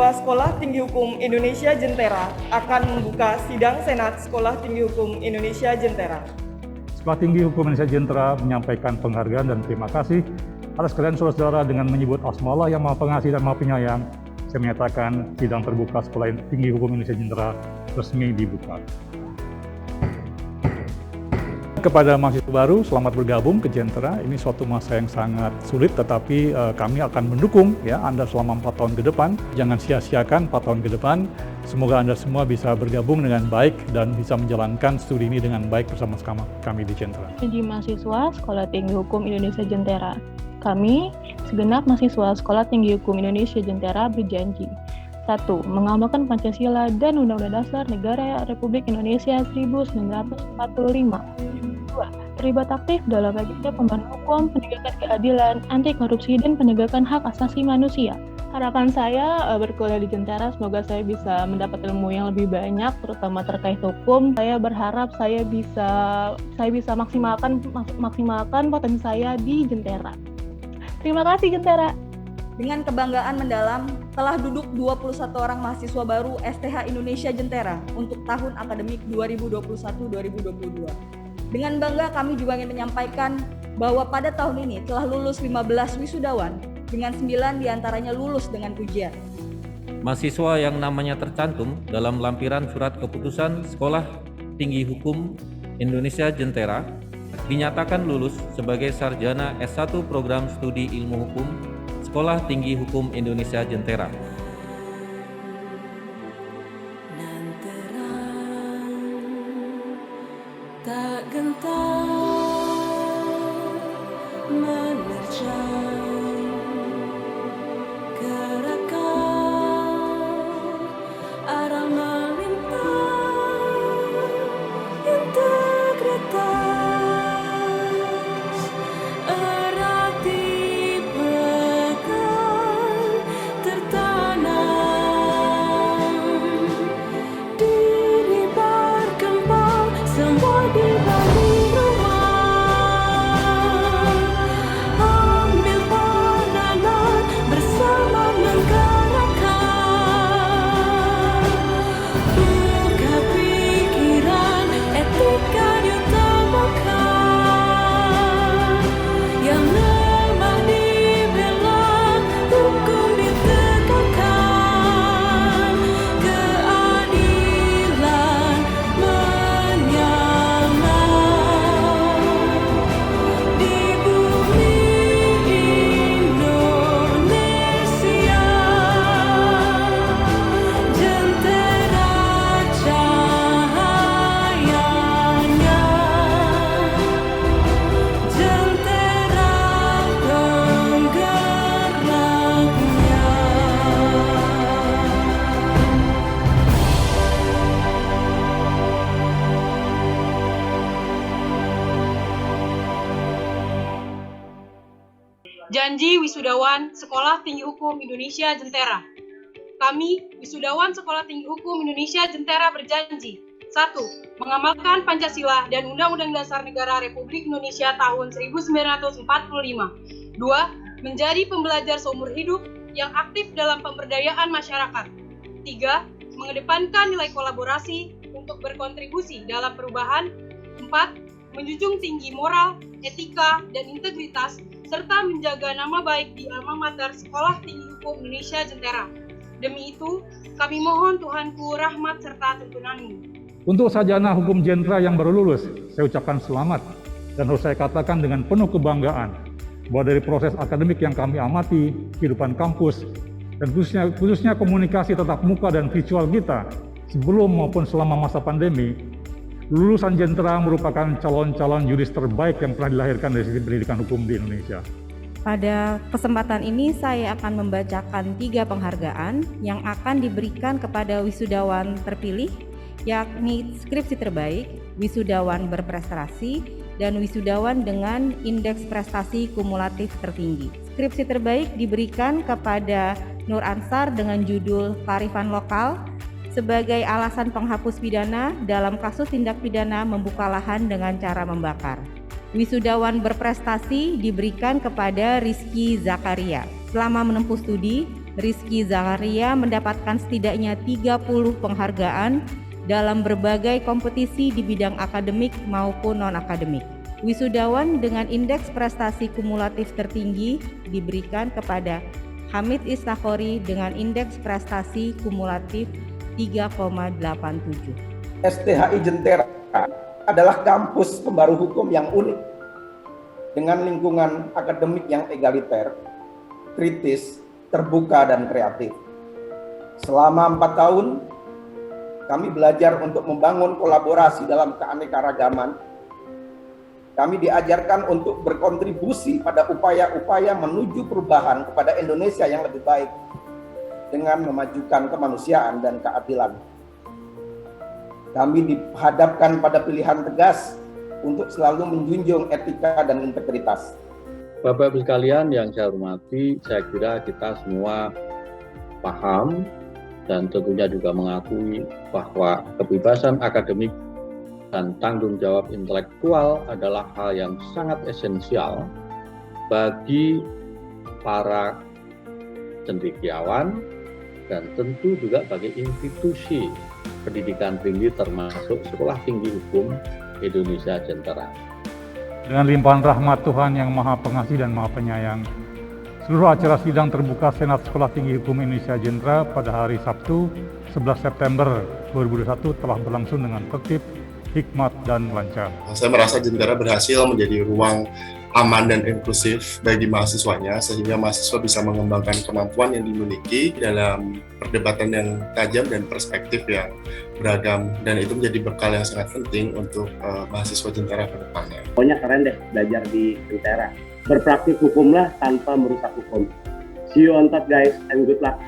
mahasiswa Sekolah Tinggi Hukum Indonesia Jentera akan membuka sidang Senat Sekolah Tinggi Hukum Indonesia Jentera. Sekolah Tinggi Hukum Indonesia Jentera menyampaikan penghargaan dan terima kasih atas kalian saudara-saudara dengan menyebut asma Allah yang Maha Pengasih dan Maha Penyayang. Saya menyatakan sidang terbuka Sekolah Tinggi Hukum Indonesia Jentera resmi dibuka. Kepada mahasiswa baru, selamat bergabung ke Jentera. Ini suatu masa yang sangat sulit, tetapi kami akan mendukung ya Anda selama 4 tahun ke depan. Jangan sia-siakan 4 tahun ke depan. Semoga Anda semua bisa bergabung dengan baik dan bisa menjalankan studi ini dengan baik bersama-sama kami di Jentera. Jadi mahasiswa Sekolah Tinggi Hukum Indonesia Jentera. Kami, segenap mahasiswa Sekolah Tinggi Hukum Indonesia Jentera berjanji. 1. Mengamalkan Pancasila dan Undang-Undang Dasar Negara Republik Indonesia 1945. 2. Terlibat aktif dalam agenda pembangunan hukum, penegakan keadilan, anti korupsi, dan penegakan hak asasi manusia. Harapan saya berkuliah di Jentera, semoga saya bisa mendapat ilmu yang lebih banyak, terutama terkait hukum. Saya berharap saya bisa maksimalkan potensi saya di Jentera. Terima kasih Jentera. Dengan kebanggaan mendalam, telah duduk 21 orang mahasiswa baru STH Indonesia Jentera untuk tahun akademik 2021-2022. Dengan bangga kami juga ingin menyampaikan bahwa pada tahun ini telah lulus 15 wisudawan, dengan 9 diantaranya lulus dengan pujian. Mahasiswa yang namanya tercantum dalam lampiran surat keputusan Sekolah Tinggi Hukum Indonesia Jentera dinyatakan lulus sebagai sarjana S1 Program Studi Ilmu Hukum Sekolah Tinggi Hukum Indonesia Jentera. Tak gentar menerjang gerakan arah melintang integritas erat dipegang tertanam diri berkembang semua di balik rumah ambil peranan bersama menggerakkan buka pikiran etika diutamakan yang lemah dibela hukum ditegakkan keadilan menyala di bumi Indonesia. Jentera cahayanya, Jentera penggeraknya. Janji wisudawan Sekolah Tinggi Hukum Indonesia Jentera. Kami, wisudawan Sekolah Tinggi Hukum Indonesia Jentera berjanji. 1. Mengamalkan Pancasila dan Undang-Undang Dasar Negara Republik Indonesia tahun 1945. 2. Menjadi pembelajar seumur hidup yang aktif dalam pemberdayaan masyarakat. 3. Mengedepankan nilai kolaborasi untuk berkontribusi dalam perubahan. 4. Menjunjung tinggi moral, etika, dan integritas serta menjaga nama baik di alma mater Sekolah Tinggi Hukum Indonesia Jentera. Demi itu, kami mohon Tuhanku rahmat serta tuntunanmu. Untuk sarjana hukum Jentera yang baru lulus, saya ucapkan selamat dan harus saya katakan dengan penuh kebanggaan bahwa dari proses akademik yang kami amati, kehidupan kampus, dan khususnya komunikasi tatap muka dan virtual kita sebelum maupun selama masa pandemi, lulusan Jentera merupakan calon-calon yuris terbaik yang pernah dilahirkan dari sistem pendidikan hukum di Indonesia. Pada kesempatan ini saya akan membacakan 3 penghargaan yang akan diberikan kepada wisudawan terpilih, yakni skripsi terbaik, wisudawan berprestasi, dan wisudawan dengan indeks prestasi kumulatif tertinggi. Skripsi terbaik diberikan kepada Nur Ansar dengan judul Kearifan Lokal sebagai alasan penghapus pidana dalam kasus tindak pidana membuka lahan dengan cara membakar. Wisudawan berprestasi diberikan kepada Rizky Zakaria. Selama menempuh studi, Rizky Zaharia mendapatkan setidaknya 30 penghargaan dalam berbagai kompetisi di bidang akademik maupun non-akademik. Wisudawan dengan indeks prestasi kumulatif tertinggi diberikan kepada Hamid Istakhori dengan indeks prestasi kumulatif 3,87. STHI Jentera adalah kampus pembaru hukum yang unik dengan lingkungan akademik yang egaliter, kritis, terbuka, dan kreatif. Selama 4 tahun, kami belajar untuk membangun kolaborasi dalam keanekaragaman. Kami diajarkan untuk berkontribusi pada upaya-upaya menuju perubahan kepada Indonesia yang lebih baik dengan memajukan kemanusiaan dan keadilan. Kami dihadapkan pada pilihan tegas untuk selalu menjunjung etika dan integritas. Bapak-Ibu sekalian yang saya hormati, saya kira kita semua paham dan tentunya juga mengakui bahwa kebebasan akademik dan tanggung jawab intelektual adalah hal yang sangat esensial bagi para cendekiawan dan tentu juga bagi institusi pendidikan tinggi termasuk Sekolah Tinggi Hukum Indonesia Jentera. Dengan limpahan rahmat Tuhan yang Maha Pengasih dan Maha Penyayang, seluruh acara sidang terbuka Senat Sekolah Tinggi Hukum Indonesia Jentera pada hari Sabtu 11 September 2021 telah berlangsung dengan tertib, hikmat, dan lancar. Saya merasa Jentera berhasil menjadi ruang aman dan inklusif bagi mahasiswanya, sehingga mahasiswa bisa mengembangkan kemampuan yang dimiliki dalam perdebatan yang tajam dan perspektif yang beragam, dan itu menjadi bekal yang sangat penting untuk mahasiswa Jentera ke depannya. Pokoknya keren deh belajar di Jentera. Berpraktik hukumlah tanpa merusak hukum. See you on top guys, and good luck.